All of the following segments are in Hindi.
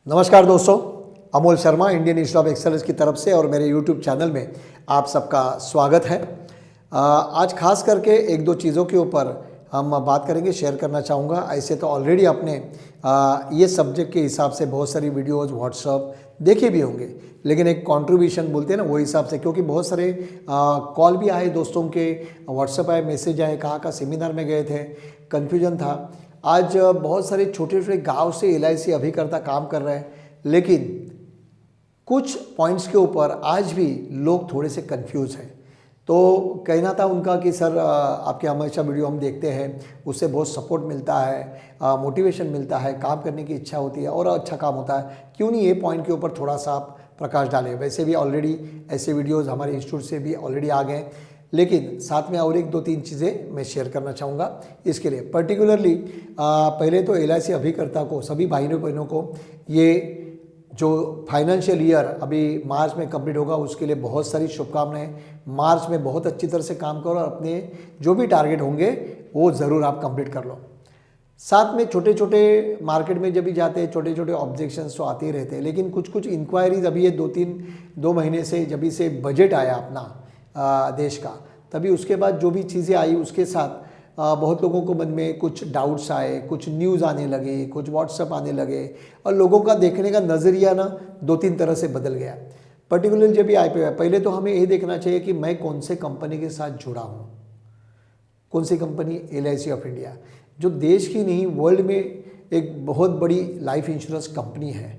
नमस्कार दोस्तों, Amol Sharma Indian institute of excellence की तरफ से और मेरे यूट्यूब चैनल में आप सबका स्वागत है। आज खास करके एक दो चीज़ों के ऊपर हम बात करेंगे, शेयर करना चाहूँगा। ऐसे तो ऑलरेडी आपने ये सब्जेक्ट के हिसाब से बहुत सारी वीडियोज़ व्हाट्सअप देखे भी होंगे, लेकिन एक कंट्रीब्यूशन बोलते हैं ना, वो हिसाब से, क्योंकि बहुत सारे कॉल भी आए दोस्तों के, व्हाट्सअप आए, मैसेज आए, कहाँ सेमिनार में गए थे, कन्फ्यूजन था। आज बहुत सारे छोटे छोटे गांव से LIC अभिकर्ता काम कर रहे हैं, लेकिन कुछ पॉइंट्स के ऊपर आज भी लोग थोड़े से कंफ्यूज हैं। तो कहना था उनका कि सर आपके हमेशा वीडियो हम देखते हैं, उससे बहुत सपोर्ट मिलता है, मोटिवेशन मिलता है, काम करने की इच्छा होती है और अच्छा काम होता है, क्यों नहीं ये पॉइंट के ऊपर थोड़ा सा आप प्रकाश डालें। वैसे भी ऑलरेडी ऐसे वीडियोज़ हमारे इंस्टीट्यूट से भी ऑलरेडी आ गए, लेकिन साथ में और एक दो तीन चीज़ें मैं शेयर करना चाहूँगा। इसके लिए पर्टिकुलरली पहले तो LIC अभिकर्ता को, सभी भाइयों बहनों को, ये जो फाइनेंशियल ईयर अभी मार्च में कंप्लीट होगा उसके लिए बहुत सारी शुभकामनाएं। मार्च में बहुत अच्छी तरह से काम करो और अपने जो भी टारगेट होंगे वो ज़रूर आप कंप्लीट कर लो। साथ में छोटे छोटे मार्केट में जब भी जाते हैं छोटे छोटे ऑब्जेक्शंस तो आते ही रहते हैं, लेकिन कुछ कुछ इंक्वायरीज अभी ये दो महीने से, जब से बजट आया अपना देश का, तभी उसके बाद जो भी चीज़ें आई उसके साथ बहुत लोगों को मन में कुछ डाउट्स आए, कुछ न्यूज़ आने लगे, कुछ व्हाट्सएप आने लगे और लोगों का देखने का नज़रिया ना दो तीन तरह से बदल गया। पर्टिकुलरली जब भी IPO, पहले तो हमें ये देखना चाहिए कि मैं कौन से कंपनी के साथ जुड़ा हूँ। कौन सी कंपनी? LIC ऑफ इंडिया, जो देश की नहीं वर्ल्ड में एक बहुत बड़ी लाइफ इंश्योरेंस कंपनी है।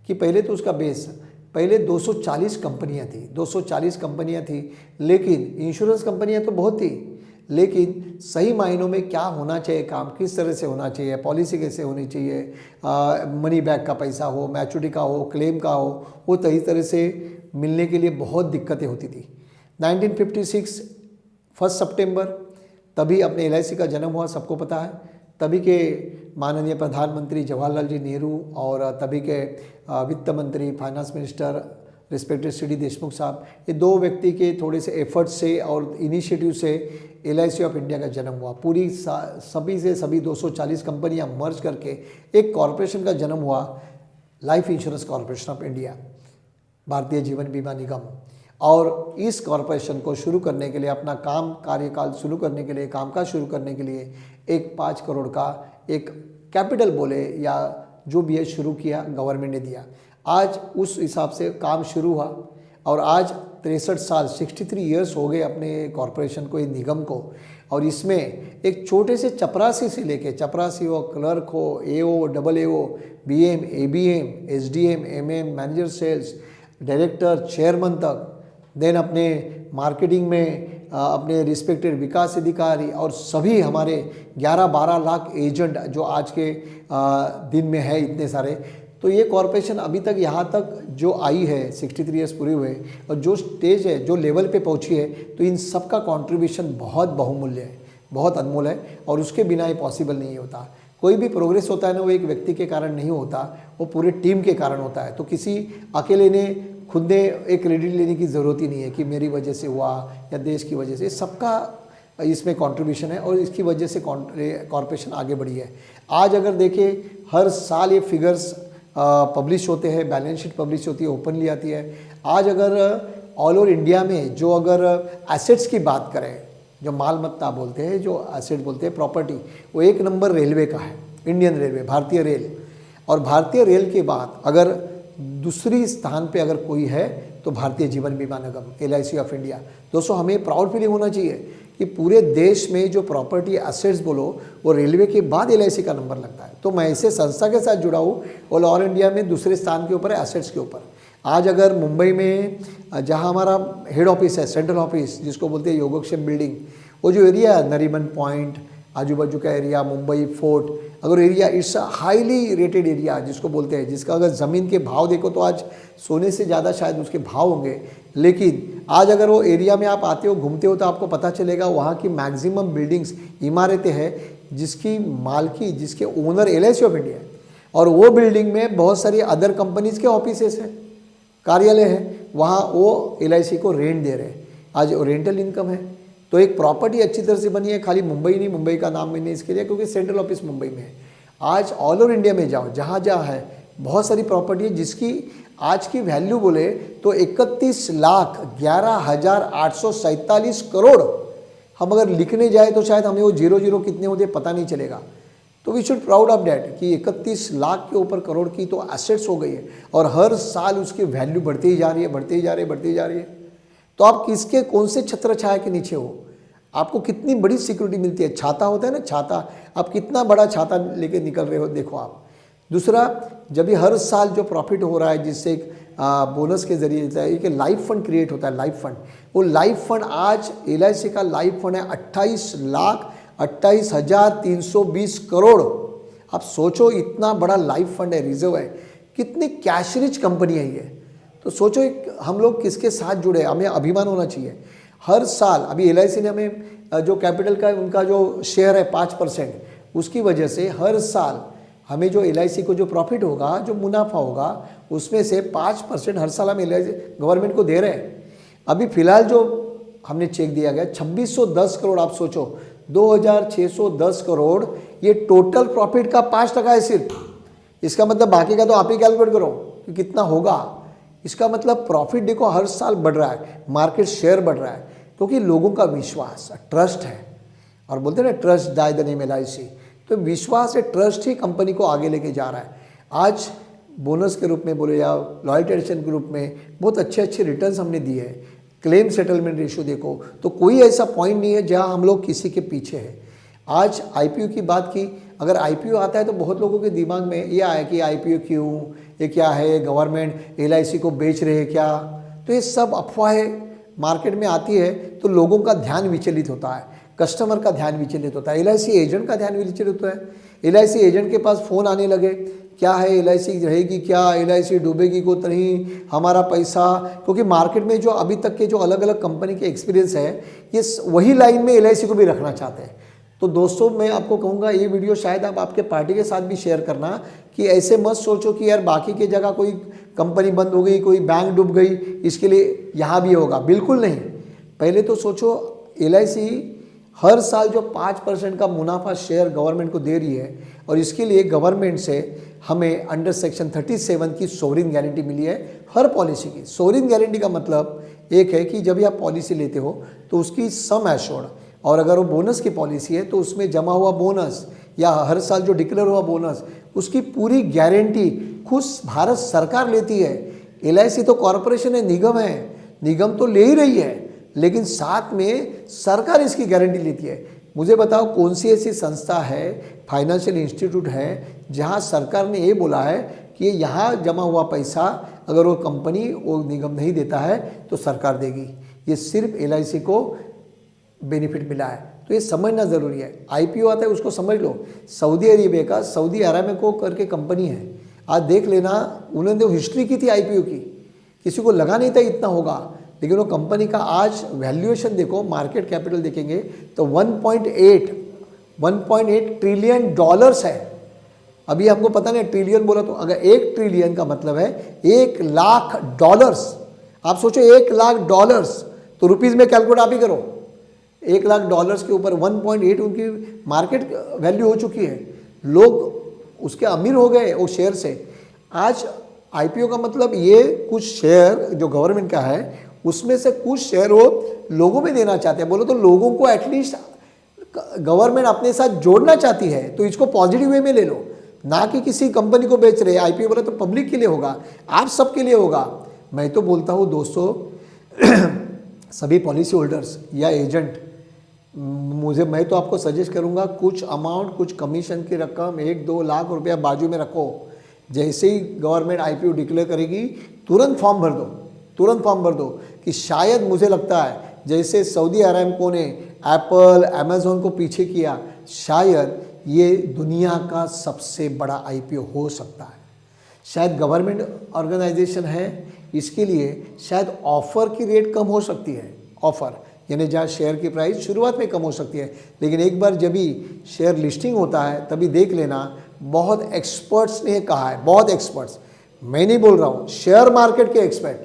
कि पहले तो उसका बेस, पहले 240 कंपनियाँ थी, 240 कंपनियाँ थी, लेकिन इंश्योरेंस कंपनियाँ तो बहुत थी, लेकिन सही मायनों में क्या होना चाहिए, काम किस तरह से होना चाहिए, पॉलिसी कैसे होनी चाहिए, मनी बैक का पैसा हो, मैच्योरिटी का हो, क्लेम का हो, वो सही तरह से मिलने के लिए बहुत दिक्कतें होती थी। 1956 1 सितंबर तभी अपने LIC का जन्म हुआ, सबको पता है। तभी के माननीय प्रधानमंत्री जवाहरलाल जी नेहरू और तभी के वित्त मंत्री, finance minister respected Shri Deshmukh साहब, ये दो व्यक्ति के थोड़े से एफर्ट से और इनिशिएटिव से LIC ऑफ इंडिया का जन्म हुआ। पूरी सभी 240 कंपनियां मर्ज करके एक कॉरपोरेशन का जन्म हुआ, life insurance corporation of India, Bharatiya Jeevan बीमा निगम। और इस कॉरपोरेशन को शुरू करने के लिए, अपना कार्यकाल शुरू करने के लिए, कामकाज शुरू करने के लिए एक 5 करोड़ का एक कैपिटल बोले या जो भी है शुरू किया, गवर्नमेंट ने दिया। आज उस हिसाब से काम शुरू हुआ और आज 63 साल 63 ईयर्स हो गए अपने कॉरपोरेशन को, ये निगम को। और इसमें एक छोटे से चपरासी से लेके, चपरासी हो, क्लर्क हो, AO, AAO, BM, ABM, SDM, MM, manager sales, director, chairman तक, देन अपने मार्केटिंग में अपने रिस्पेक्टेड विकास अधिकारी और सभी हमारे 11-12 लाख एजेंट जो आज के दिन में है इतने सारे। तो ये कॉरपोरेशन अभी तक यहाँ तक जो आई है, 63 ईयर्स पूरे हुए और जो स्टेज है, जो लेवल पे पहुँची है, तो इन सब का कॉन्ट्रीब्यूशन बहुत बहुमूल्य है, बहुत अनमोल है और उसके बिना ये पॉसिबल नहीं होता। कोई भी प्रोग्रेस होता है ना, वो एक व्यक्ति के कारण नहीं होता, वो पूरे टीम के कारण होता है। तो किसी अकेले ने, खुद ने एक क्रेडिट लेने की ज़रूरत ही नहीं है कि मेरी वजह से हुआ या देश की वजह से। सबका इसमें कंट्रीब्यूशन है और इसकी वजह से कॉरपोरेशन आगे बढ़ी है। आज अगर देखें, हर साल ये फिगर्स पब्लिश होते हैं, बैलेंस शीट पब्लिश होती है, ओपनली आती है। आज अगर ऑल ओवर इंडिया में जो अगर एसेट्स की बात करें, जो माल मत्ता बोलते हैं, जो एसेट बोलते हैं, प्रॉपर्टी, वो 1 नंबर रेलवे का है, इंडियन रेलवे, भारतीय रेल। और भारतीय रेल के बाद अगर दूसरी स्थान पे अगर कोई है तो भारतीय जीवन बीमा निगम, LIC ऑफ इंडिया। दोस्तों, हमें प्राउड फीलिंग होना चाहिए कि पूरे देश में जो प्रॉपर्टी एसेट्स बोलो, वो रेलवे के बाद LIC का नंबर लगता है। तो मैं ऐसे संस्था के साथ जुड़ा हूँ, ऑल ओवर इंडिया में दूसरे स्थान के ऊपर है एसेट्स के ऊपर। आज अगर मुंबई में जहाँ हमारा हेड ऑफिस है, सेंट्रल ऑफिस जिसको बोलते हैं योगक्षेम बिल्डिंग, वो जो एरिया है, नरीमन पॉइंट, आजू बाजू का एरिया, मुंबई फोर्ट, अगर area, it's highly rated area जिसको बोलते हैं, जिसका अगर ज़मीन के भाव देखो तो आज सोने से ज़्यादा शायद उसके भाव होंगे। लेकिन आज अगर वो एरिया में आप आते हो, घूमते हो, तो आपको पता चलेगा वहाँ की मैक्सिमम बिल्डिंग्स, इमारतें हैं जिसकी मालकी, जिसके ओनर LIC ऑफ इंडिया है। और वो बिल्डिंग में बहुत सारी अदर कंपनीज़ के ऑफिसेस हैं, कार्यालय हैं, वहाँ वो LIC को रेंट दे रहे हैं। आज रेंटल इनकम है। तो एक प्रॉपर्टी अच्छी तरह से बनी है। खाली मुंबई नहीं, मुंबई का नाम मैंने इसके लिए क्योंकि सेंट्रल ऑफिस मुंबई में है। आज ऑल ओवर इंडिया में जाओ, जहाँ जहाँ है, बहुत सारी प्रॉपर्टी है जिसकी आज की वैल्यू बोले तो 31,11,847 करोड़। हम अगर लिखने जाए तो शायद हमें वो 00 कितने होते पता नहीं चलेगा। तो we should proud of that कि 31 लाख के ऊपर करोड़ की तो एसेट्स हो गई है और हर साल उसकी वैल्यू बढ़ती ही जा रही है, बढ़ती ही जा रही है, बढ़ती ही जा रही है। तो आप किसके कौन से छत्र छाया के नीचे हो, आपको कितनी बड़ी सिक्योरिटी मिलती है। छाता होता है ना, छाता, आप कितना बड़ा छाता लेके निकल रहे हो देखो आप। दूसरा, जब भी हर साल जो प्रॉफिट हो रहा है जिससे एक बोनस के जरिए एक लाइफ फंड क्रिएट होता है, लाइफ फंड, वो लाइफ फंड आज LIC का लाइफ फंड है 28,28,320 करोड़। आप सोचो इतना बड़ा लाइफ फंड है, रिजर्व है, कितनी कैश रिच कंपनी है ये। तो सोचो हम लोग किसके साथ जुड़े, हमें अभिमान होना चाहिए। हर साल अभी LIC ने हमें जो कैपिटल का उनका जो शेयर है 5%, उसकी वजह से हर साल हमें जो LIC को जो प्रॉफिट होगा, जो मुनाफा होगा, उसमें से 5% हर साल हम LIC गवर्नमेंट को दे रहे हैं। अभी फिलहाल जो हमने चेक दिया गया 2610 करोड़, आप सोचो 2610 करोड़, ये टोटल प्रॉफिट का 5% है सिर्फ। इसका मतलब बाकी का तो आप ही कैलकुलेट करो कि कितना होगा। इसका मतलब प्रॉफिट देखो हर साल बढ़ रहा है, मार्केट शेयर बढ़ रहा है, क्योंकि लोगों का विश्वास, ट्रस्ट है। और बोलते हैं ना, trust die the name LIC। तो विश्वास है, ट्रस्ट ही कंपनी को आगे लेके जा रहा है। आज बोनस के रूप में बोले या लॉयल्टी एडिशन के रूप में बहुत अच्छे अच्छे रिटर्न्स हमने दिए हैं। क्लेम सेटलमेंट रेशियो देखो, तो कोई ऐसा पॉइंट नहीं है जहां हम लोग किसी के पीछे हैं। आज IPO की बात की, अगर IPO आता है तो बहुत लोगों के दिमाग में ये आया कि IPO क्यों, ये क्या है, गवर्नमेंट LIC को बेच रहे हैं क्या। तो ये सब अफवाहें मार्केट में आती है तो लोगों का ध्यान विचलित होता है, कस्टमर का ध्यान विचलित होता है, LIC एजेंट का ध्यान विचलित होता है। LIC एजेंट के पास फ़ोन आने लगे, क्या है LIC रहेगी क्या, LIC डूबेगी को नहीं, हमारा पैसा। क्योंकि मार्केट में जो अभी तक के जो अलग अलग कंपनी के एक्सपीरियंस है, ये वही लाइन में LIC को भी रखना चाहते हैं। तो दोस्तों मैं आपको कहूँगा ये वीडियो शायद आप आपके पार्टी के साथ भी शेयर करना, कि ऐसे मत सोचो कि यार बाकी की जगह कोई कंपनी बंद हो गई, कोई बैंक डूब गई, इसके लिए यहाँ भी होगा। बिल्कुल नहीं। पहले तो सोचो LIC हर साल जो 5% का मुनाफा शेयर गवर्नमेंट को दे रही है, और इसके लिए गवर्नमेंट से हमें अंडर सेक्शन 37 की सोवरिन गारंटी मिली है हर पॉलिसी की। सोवरिन गारंटी का मतलब एक है कि जब आप पॉलिसी लेते हो तो उसकी सम एश्योर्ड, और अगर वो बोनस की पॉलिसी है तो उसमें जमा हुआ बोनस या हर साल जो डिक्लेयर हुआ बोनस, उसकी पूरी गारंटी खुद भारत सरकार लेती है। LIC तो कॉरपोरेशन है, निगम है, निगम तो ले ही रही है, लेकिन साथ में सरकार इसकी गारंटी लेती है। मुझे बताओ कौन सी ऐसी संस्था है, फाइनेंशियल इंस्टीट्यूट है, जहां सरकार ने ये बोला है कि यहाँ जमा हुआ पैसा अगर वो कंपनी वो निगम नहीं देता है तो सरकार देगी। ये सिर्फ LIC को बेनिफिट मिला है, तो ये समझना ज़रूरी है। IPO आता है उसको समझ लो। सऊदी अरेबिया का सऊदी अरामको करके कंपनी है, आज देख लेना, उन्होंने जो हिस्ट्री की थी IPO की, किसी को लगा नहीं था इतना होगा, लेकिन वो कंपनी का आज वैल्यूएशन देखो, मार्केट कैपिटल देखेंगे तो 1.8 ट्रिलियन डॉलर्स है। अभी हमको पता नहीं ट्रिलियन बोला तो, अगर 1 ट्रिलियन का मतलब है 1 लाख डॉलर्स। आप सोचो 1 लाख डॉलर्स, तो रुपीज़ में कैलकुलेट आप ही करो। 1 लाख डॉलर्स के ऊपर 1.8 उनकी मार्केट वैल्यू हो चुकी है। लोग उसके अमीर हो गए वो शेयर से। आज IPO का मतलब ये कुछ शेयर जो गवर्नमेंट का है उसमें से कुछ शेयर वो लोगों में देना चाहते हैं। बोलो तो लोगों को एटलीस्ट गवर्नमेंट अपने साथ जोड़ना चाहती है, तो इसको पॉजिटिव वे में ले लो, ना कि किसी कंपनी को बेच रहे। IPO बोला तो पब्लिक के लिए होगा, आप सबके लिए होगा। मैं तो बोलता हूँ दोस्तों सभी पॉलिसी होल्डर्स या एजेंट, मैं तो आपको सजेस्ट करूंगा कुछ अमाउंट, कुछ कमीशन की रकम 1-2 लाख रुपया बाजू में रखो। जैसे ही गवर्नमेंट IPO डिक्लेयर करेगी तुरंत फॉर्म भर दो, तुरंत फॉर्म भर दो। कि शायद मुझे लगता है जैसे सऊदी अरामको ने एप्पल, अमेज़न को पीछे किया, शायद ये दुनिया का सबसे बड़ा IPO हो सकता है। शायद गवर्नमेंट ऑर्गेनाइजेशन है, इसके लिए शायद ऑफ़र की रेट कम हो सकती है, ऑफ़र यानी जहाँ शेयर की प्राइस शुरुआत में कम हो सकती है, लेकिन एक बार जब भी शेयर लिस्टिंग होता है तभी देख लेना। बहुत एक्सपर्ट्स ने कहा है, बहुत एक्सपर्ट्स, मैं नहीं बोल रहा हूँ, शेयर मार्केट के एक्सपर्ट,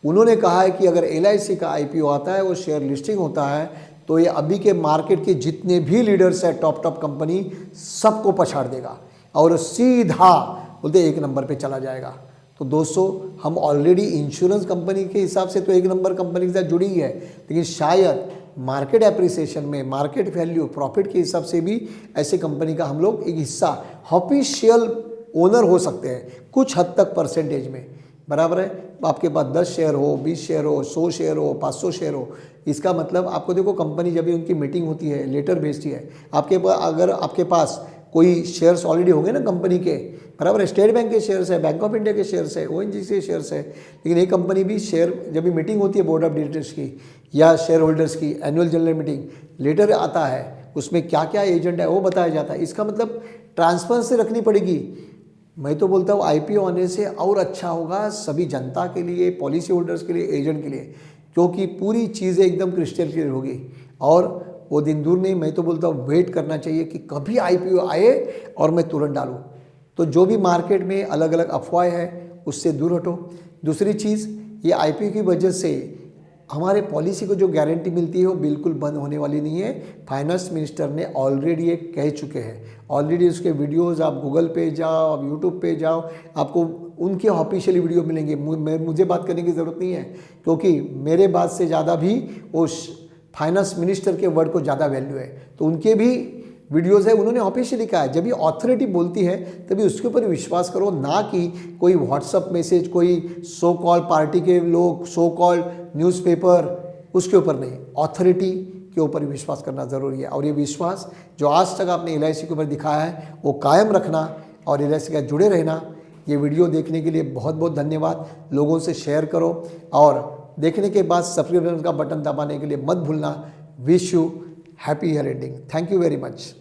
उन्होंने कहा है कि अगर LIC का IPO आता है, वो शेयर लिस्टिंग होता है, तो ये अभी के मार्केट के जितने भी लीडर्स हैं टॉप कंपनी, सबको पछाड़ देगा और सीधा बोलते 1 नंबर पे चला जाएगा। तो दोस्तों हम ऑलरेडी इंश्योरेंस कंपनी के हिसाब से तो 1 नंबर कंपनी के साथ जुड़ी ही है, लेकिन शायद मार्केट एप्रिसिएशन में, मार्केट वैल्यू, प्रॉफिट के हिसाब से भी ऐसे कंपनी का हम लोग एक हिस्सा, ऑफिशियल ओनर हो सकते हैं कुछ हद तक परसेंटेज में, बराबर है। आपके पास 10 शेयर हो, 20 शेयर हो, 100 शेयर हो, 500 शेयर हो, इसका मतलब आपको देखो कंपनी जब भी उनकी मीटिंग होती है, लेटर भेजती है, आपके पास अगर आपके पास कोई शेयर्स ऑलरेडी होंगे ना कंपनी के, बराबर है, स्टेट बैंक के शेयर्स है, बैंक ऑफ इंडिया के शेयर्स है, ओएनजीसी के शेयर्स है, लेकिन ये कंपनी भी शेयर जब भी मीटिंग होती है बोर्ड ऑफ डायरेक्टर्स की या शेयर होल्डर्स की एनुअल जनरल मीटिंग, लेटर आता है, उसमें क्या क्या एजेंट है वो बताया जाता है। इसका मतलब ट्रांसपेरेंसी रखनी पड़ेगी। मैं तो बोलता हूँ IPO आने से और अच्छा होगा सभी जनता के लिए, पॉलिसी होल्डर्स के लिए, एजेंट के लिए, क्योंकि पूरी चीज़ें एकदम क्रिस्टल क्लियर होगी और वो दिन दूर नहीं। मैं तो बोलता हूँ वेट करना चाहिए कि कभी IPO आए और मैं तुरंत डालूँ। तो जो भी मार्केट में अलग अलग अफवाहें हैं उससे दूर हटो। दूसरी चीज़, ये IPO की वजह से हमारे पॉलिसी को जो गारंटी मिलती है वो बिल्कुल बंद होने वाली नहीं है। फाइनेंस मिनिस्टर ने ऑलरेडी ये कह चुके हैं, ऑलरेडी उसके वीडियोस आप गूगल पे जाओ, आप यूट्यूब पे जाओ, आपको उनके ऑफिशियल वीडियो मिलेंगे। मुझे बात करने की ज़रूरत नहीं है, क्योंकि मेरे बात से ज़्यादा भी वो फाइनेंस मिनिस्टर के वर्ड को ज़्यादा वैल्यू है। तो उनके भी वीडियोज़ है, उन्होंने ऑफिशियली कहा है जब ये अथॉरिटी बोलती है तभी उसके ऊपर विश्वास करो, ना कि कोई व्हाट्सअप मैसेज, कोई सो कॉल पार्टी के लोग, सो कॉल न्यूज़पेपर, उसके ऊपर नहीं, अथॉरिटी के ऊपर विश्वास करना ज़रूरी है। और ये विश्वास जो आज तक आपने LIC के ऊपर दिखाया है वो कायम रखना और LIC के साथ जुड़े रहना। ये वीडियो देखने के लिए बहुत बहुत धन्यवाद। लोगों से शेयर करो और देखने के बाद सब्सक्राइब का बटन दबाने के लिए मत भूलना। Wish you happy year ending. Thank you very much.